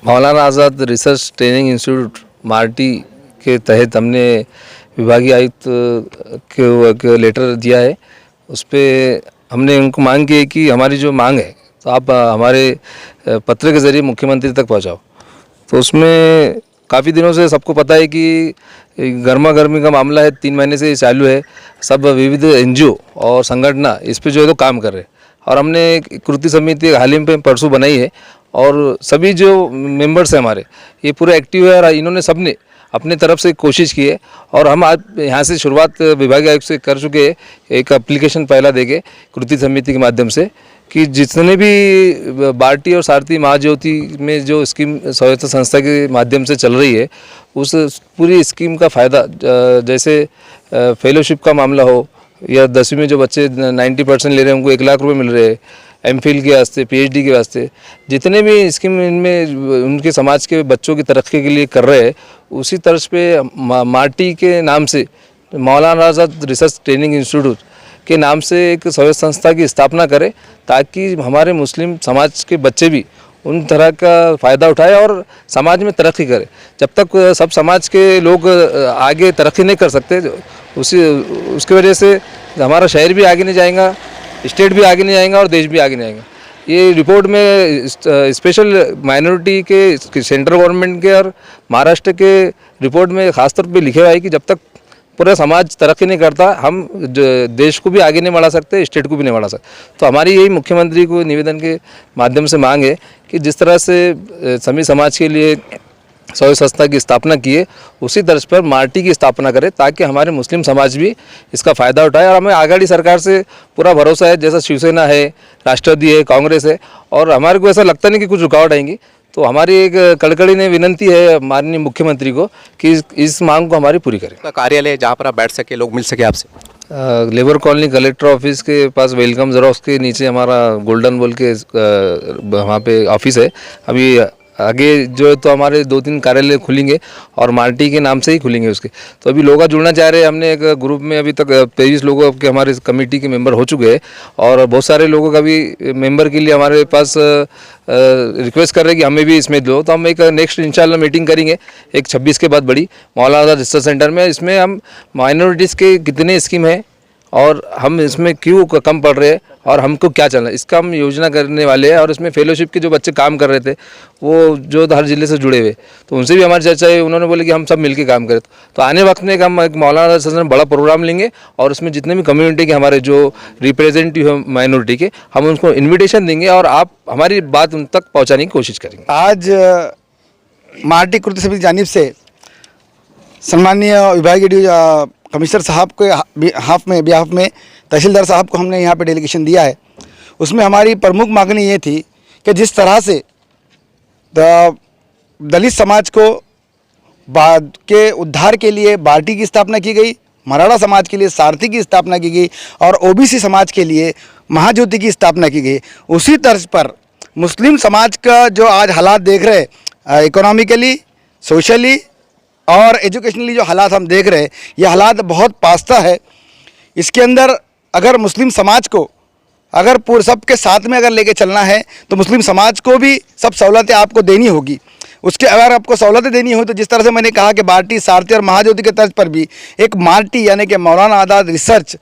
मौलाना आज़ाद research training institute Marty के तहत हमने विभागीय आयुक्त को लेटर दिया है। उस पर हमने उनको मांग की है कि हमारी जो मांग है तो आप हमारे पत्र के ज़रिए मुख्यमंत्री तक पहुंचाओ। तो उसमें काफ़ी दिनों से सबको पता है कि गर्मा गर्मी का मामला है, 3 महीने से चालू है। सब विविध एनजीओ और संगठन इस पे जो है तो काम कर रहे हैं और हमने एक कृति समिति हाल ही में परसों बनाई है और सभी जो मेंबर्स हैं हमारे ये पूरे एक्टिव है और इन्होंने सबने अपने तरफ से कोशिश की है और हम आज यहाँ से शुरुआत विभागीय आयुक्त से कर चुके हैं। एक एप्लीकेशन पहला देके कृति समिति के माध्यम से कि जितने भी बार्टी और सारथी महाज्योति में जो स्कीम स्वायत्त संस्था के माध्यम से चल रही है उस पूरी स्कीम का फ़ायदा, जैसे फेलोशिप का मामला हो या 10वीं में जो बच्चे 90% ले रहे हैं उनको 1 लाख रुपए मिल रहे हैं, एमफिल के वास्ते, पीएचडी के वास्ते, जितने भी स्कीम इनमें उनके समाज के बच्चों की तरक्की के लिए कर रहे हैं उसी तर्ज पे मार्टी के नाम से मौलाना आज़ाद रिसर्च ट्रेनिंग इंस्टीट्यूट के नाम से एक स्वायत्त संस्था की स्थापना करें ताकि हमारे मुस्लिम समाज के बच्चे भी उन तरह का फ़ायदा उठाए और समाज में तरक्की करें। जब तक सब समाज के लोग आगे तरक्की नहीं कर सकते उसकी वजह से हमारा शहर भी आगे नहीं जाएगा, स्टेट भी आगे नहीं जाएगा और देश भी आगे नहीं जाएगा। ये रिपोर्ट में स्पेशल माइनॉरिटी के सेंट्रल गवर्नमेंट के और महाराष्ट्र के रिपोर्ट में ख़ासतौर पे लिखे हुआ है कि जब तक पूरा समाज तरक्की नहीं करता हम देश को भी आगे नहीं बढ़ा सकते, स्टेट को भी नहीं बढ़ा सकते। तो हमारी यही मुख्यमंत्री को निवेदन के माध्यम से मांग है कि जिस तरह से सभी समाज के लिए स्वायत्त संस्था की स्थापना की है उसी तर्ज पर मार्टी की स्थापना करें ताकि हमारे मुस्लिम समाज भी इसका फ़ायदा उठाए। और हमें आघाड़ी सरकार से पूरा भरोसा है, जैसा शिवसेना है, राष्ट्रवादी है, कांग्रेस है और हमारे को ऐसा लगता नहीं कि कुछ रुकावट आएंगी। तो हमारी एक कड़कड़ी ने विनंती है माननीय मुख्यमंत्री को कि इस मांग को हमारी पूरी करें। कार्यालय जहाँ पर आप बैठ सके, लोग मिल सके आपसे। लेबर कॉलोनी कलेक्टर ऑफिस के पास वेलकम जेरोक्स के नीचे हमारा गोल्डन बोल के वहाँ पे ऑफिस है। अभी आगे जो है तो हमारे 2-3 कार्यालय खुलेंगे और मार्टी के नाम से ही खुलेंगे उसके। तो अभी लोग जुड़ना चाह रहे हैं। हमने एक ग्रुप में अभी तक 23 लोगों के हमारे कमेटी के मेंबर हो चुके हैं और बहुत सारे लोगों का भी मेंबर के लिए हमारे पास रिक्वेस्ट कर रहे हैं कि हमें भी इसमें दो। तो हम एक नेक्स्ट इंशाल्लाह मीटिंग करेंगे एक 26 के बाद बड़ी मौलाना आज़ाद रिसर्च सेंटर में। इसमें हम माइनॉरिटीज़ के कितने स्कीम है और हम इसमें क्यों कम पड़ रहे हैं और हमको क्या चलना है इसका हम योजना करने वाले हैं। और इसमें फेलोशिप के जो बच्चे काम कर रहे थे वो जो हर ज़िले से जुड़े हुए तो उनसे भी हमारी चर्चा है। उन्होंने बोले कि हम सब मिलकर काम करें। तो आने वक्त में हम एक मौलाना आज़ाद में बड़ा प्रोग्राम लेंगे और उसमें जितने भी कम्युनिटी के हमारे जो रिप्रेजेंटेटिव हैं माइनॉरिटी के हम उनको इन्विटेशन देंगे और आप हमारी बात उन तक पहुँचाने की कोशिश करेंगे। आज मार्टी कृति समिति की जानिब से सम्मानीय विभागीय कमिश्नर साहब के बिहाफ में तहसीलदार साहब को हमने यहाँ पे डेलीगेशन दिया है। उसमें हमारी प्रमुख मांगनी ये थी कि जिस तरह से दलित समाज को बाद के उद्धार के लिए बार्टी की स्थापना की गई, मराठा समाज के लिए सारथी की स्थापना की गई और ओबीसी समाज के लिए महाज्योति की स्थापना की गई, उसी तर्ज पर मुस्लिम समाज का जो आज हालात देख रहे इकोनॉमिकली, सोशली और एजुकेशनली जो हालात हम देख रहे हैं ये हालात बहुत पास्ता है। इसके अंदर अगर मुस्लिम समाज को अगर पूरे सबके साथ में अगर लेके चलना है तो मुस्लिम समाज को भी सब सहूलतें आपको देनी होगी। उसके अगर आपको सहूलतें देनी हो तो जिस तरह से मैंने कहा कि बार्टी, सारथी और महाज्योति के तर्ज पर भी एक मार्टी यानी कि मौलाना आज़ाद रिसर्च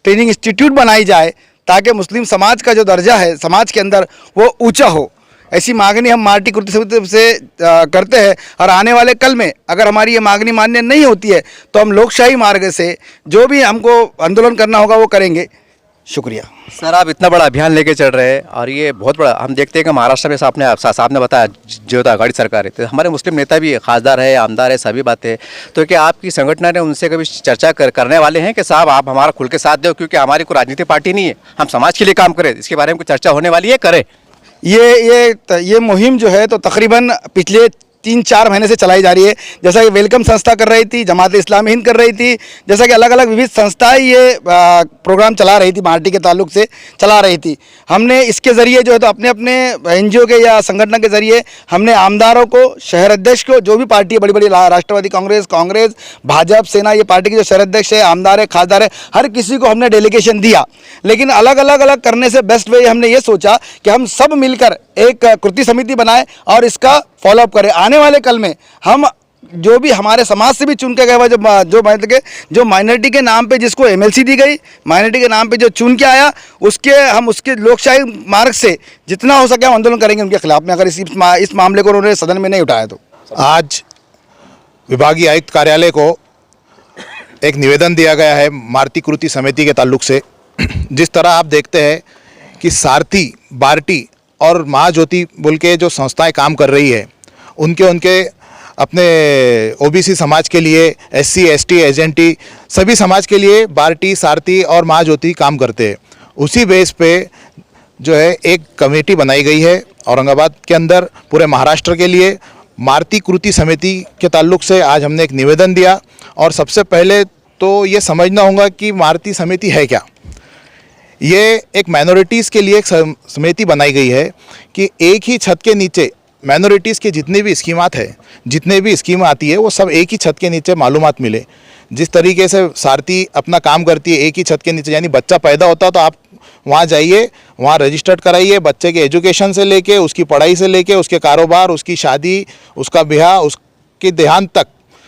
ट्रेनिंग इंस्टीट्यूट बनाई जाए ताकि मुस्लिम समाज का जो दर्जा है समाज के अंदर वो ऊँचा हो। ऐसी मांगनी हम मार्टी कृति समिति से करते हैं और आने वाले कल में अगर हमारी ये मांगनी मान्य नहीं होती है तो हम लोकशाही मार्ग से जो भी हमको आंदोलन करना होगा वो करेंगे। शुक्रिया सर। आप इतना बड़ा अभियान लेके चल रहे हैं और ये बहुत बड़ा हम देखते हैं कि महाराष्ट्र में साहब ने बताया जो था आघाड़ी सरकार है तो हमारे मुस्लिम नेता भी खासदार है, आमदार है, सभी बातें। तो क्या आपकी संगठन ने उनसे कभी चर्चा करने वाले हैं कि साहब आप हमारा खुल के साथ दो, क्योंकि हमारी कोई राजनीतिक पार्टी नहीं है, हम समाज के लिए काम करें, इसके बारे में कुछ चर्चा होने वाली है? करें ये मुहिम जो है तो तकरीबन पिछले 3-4 महीने से चलाई जा रही है। जैसा कि वेलकम संस्था कर रही थी, जमात इस्लामी हिंद कर रही थी, जैसा कि अलग अलग विविध संस्थाएं ये प्रोग्राम चला रही थी, मार्टी के ताल्लुक से चला रही थी। हमने इसके ज़रिए जो है तो अपने अपने एनजीओ के या संगठन के ज़रिए हमने आमदारों को, शहर अध्यक्ष को, जो भी पार्टी है बड़ी बड़ी राष्ट्रवादी कांग्रेस, भाजपा, सेना, ये पार्टी के जो शहर अध्यक्ष है, आमदार है, खासदार है, हर किसी को हमने डेलीगेशन दिया। लेकिन अलग करने से बेस्ट वे हमने ये सोचा कि हम सब मिलकर एक कृति समिति बनाए और इसका फॉलोअप करें। आने वाले कल में हम जो भी हमारे समाज से भी चुन के गए हुआ जो माइनॉरिटी के नाम पे जिसको एमएलसी दी गई, माइनॉरिटी के नाम पे जो चुन के आया, उसके लोकशाही मार्ग से जितना हो सके हम आंदोलन करेंगे उनके खिलाफ में, अगर इस मामले को उन्होंने सदन में नहीं उठाया तो। आज विभागीय आयुक्त कार्यालय को एक निवेदन दिया गया है मारुति कृति समिति के ताल्लुक से। जिस तरह आप देखते हैं कि सारथी, बार्टी और महाज्योति बोल के जो संस्थाएं काम कर रही है, उनके अपने ओबीसी समाज के लिए, एससी, एसटी, एसएनटी सभी समाज के लिए बार्टी, सारथी और महाज्योति काम करते हैं। उसी बेस पे जो है एक कमेटी बनाई गई है औरंगाबाद के अंदर पूरे महाराष्ट्र के लिए। मारुति कृति समिति के ताल्लुक से आज हमने एक निवेदन दिया, और सबसे पहले तो ये समझना होगा कि मारुति समिति है क्या। ये एक माइनॉरिटीज़ के लिए एक समिति बनाई गई है कि एक ही छत के नीचे माइनॉरिटीज़ के जितने भी स्कीमात है, जितने भी स्कीम आती है, वो सब एक ही छत के नीचे मालूमात मिले। जिस तरीके से सारथी अपना काम करती है एक ही छत के नीचे, यानी बच्चा पैदा होता तो आप वहाँ जाइए, वहाँ रजिस्टर्ड कराइए, बच्चे के एजुकेशन से लेके, उसकी पढ़ाई से लेके, उसके कारोबार, उसकी शादी, उसका ब्याह, उसके देहांत तक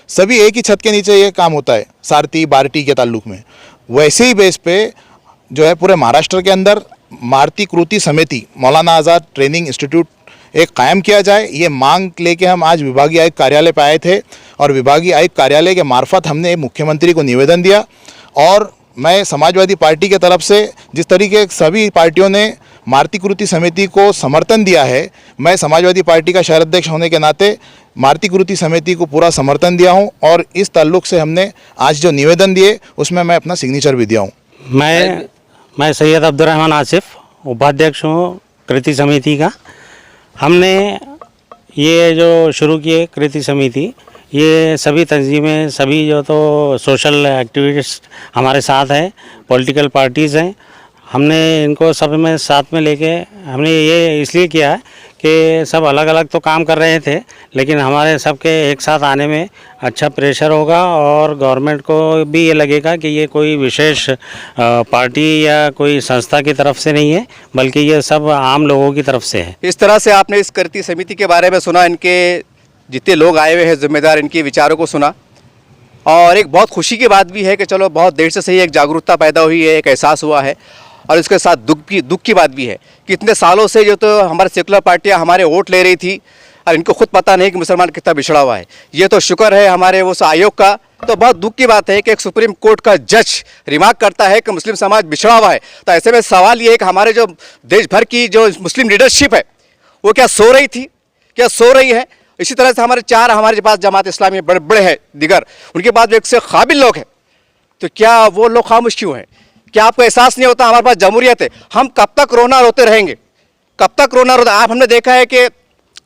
सभी एक ही छत के नीचे ये काम होता है सारथी, बार्टी के ताल्लुक में। वैसे ही बेस पे जो है पूरे महाराष्ट्र के अंदर मारुति कृति समिति, मौलाना आज़ाद ट्रेनिंग इंस्टीट्यूट एक कायम किया जाए, ये मांग लेके हम आज विभागीय आयुक्त कार्यालय पे आए थे। और विभागीय आयुक्त कार्यालय के मार्फत हमने मुख्यमंत्री को निवेदन दिया। और मैं समाजवादी पार्टी के तरफ से, जिस तरीके सभी पार्टियों ने मारुति कृति समिति को समर्थन दिया है, मैं समाजवादी पार्टी का शहर अध्यक्ष होने के नाते मारुति कृति समिति को पूरा समर्थन दिया हूं। और इस ताल्लुक से हमने आज जो निवेदन दिए उसमें मैं अपना सिग्नेचर भी दिया हूं। मैं सैयद अब्दुर्रहमान आसिफ, उपाध्यक्ष हूँ कृति समिति का। हमने ये जो शुरू किए कृति समिति, ये सभी तंजीमें, सभी जो तो सोशल एक्टिविस्ट हमारे साथ हैं, पॉलिटिकल पार्टीज़ हैं, हमने इनको सब में साथ में लेके हमने ये इसलिए किया है कि सब अलग अलग तो काम कर रहे थे, लेकिन हमारे सबके एक साथ आने में अच्छा प्रेशर होगा और गवर्नमेंट को भी ये लगेगा कि ये कोई विशेष पार्टी या कोई संस्था की तरफ से नहीं है, बल्कि ये सब आम लोगों की तरफ से है। इस तरह से आपने इस कृति समिति के बारे में सुना, इनके जितने लोग आए हुए हैं जिम्मेदार, इनके विचारों को सुना। और एक बहुत खुशी की बात भी है कि चलो बहुत देर से सही एक जागरूकता पैदा हुई है, एक एहसास हुआ है। और इसके साथ दुख की बात भी है कि इतने सालों से जो तो हमारे सेकुलर पार्टियां हमारे वोट ले रही थी, और इनको खुद पता नहीं कि मुसलमान कितना बिछड़ा हुआ है। ये तो शुक्र है हमारे उस आयोग का। तो बहुत दुख की बात है कि एक सुप्रीम कोर्ट का जज रिमार्क करता है कि मुस्लिम समाज बिछड़ा हुआ है। तो ऐसे में सवाल ये है कि हमारे जो देश भर की जो मुस्लिम लीडरशिप है वो क्या सो रही थी, क्या सो रही है? इसी तरह से हमारे पास जमात इस्लामी बड़े बड़े हैं दिगर, उनके पास एक से काबिल लोग हैं, तो क्या वो लोग खामोश क्यों हैं? क्या आपको एहसास नहीं होता हमारे पास जमहूरियत है? हम कब तक रोना रोते रहेंगे? कब तक रोना रोते? आप हमने देखा है कि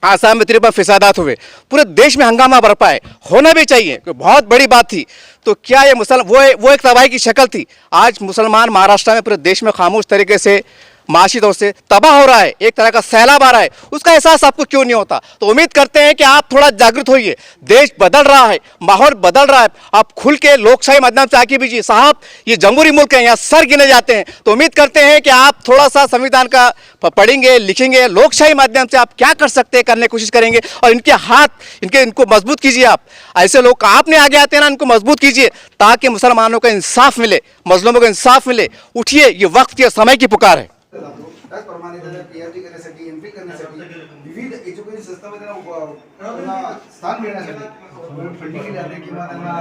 आसाम में 53 फिसादात हुए, पूरे देश में हंगामा बरपा है, होना भी चाहिए, बहुत बड़ी बात थी। तो क्या ये वो एक तबाही की शक्ल थी? आज मुसलमान महाराष्ट्र में पूरे देश में खामोश तरीके से माशी तौर से तबाह हो रहा है, एक तरह का सैलाब आ रहा है, उसका एहसास आपको क्यों नहीं होता? तो उम्मीद करते हैं कि आप थोड़ा जागृत होइए। देश बदल रहा है, माहौल बदल रहा है, आप खुल के लोकशाही माध्यम से आगे बीजिए। साहब, ये जमहूरी मुल्क है, यहाँ सर गिने जाते हैं। तो उम्मीद करते हैं कि आप थोड़ा सा संविधान का पढ़ेंगे, लिखेंगे, लोकशाही माध्यम से आप क्या कर सकते हैं करने की कोशिश करेंगे। और इनके हाथ इनको मजबूत कीजिए। आप ऐसे लोग आपने आगे आते हैं ना, इनको मजबूत कीजिए ताकि मुसलमानों को इंसाफ मिले, मजलूमों को इंसाफ मिले। उठिए, ये वक्त के समय की पुकार है। त्याचप्रमाणे त्याला PhD करण्यासाठी, MPhil करण्यासाठी, विविध एज्युकेशन संस्थांमध्ये त्यांना स्थान मिळण्यासाठी फंडिंग केले जाते किंवा त्यांना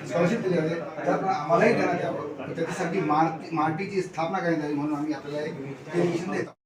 स्कॉलरशिप दिली जाते, त्यात आम्हालाही देण्यात यावं. त्याच्यासाठी मार्टीची स्थापना करण्यात यावी म्हणून आम्ही आपल्याला एक मिशन देतो.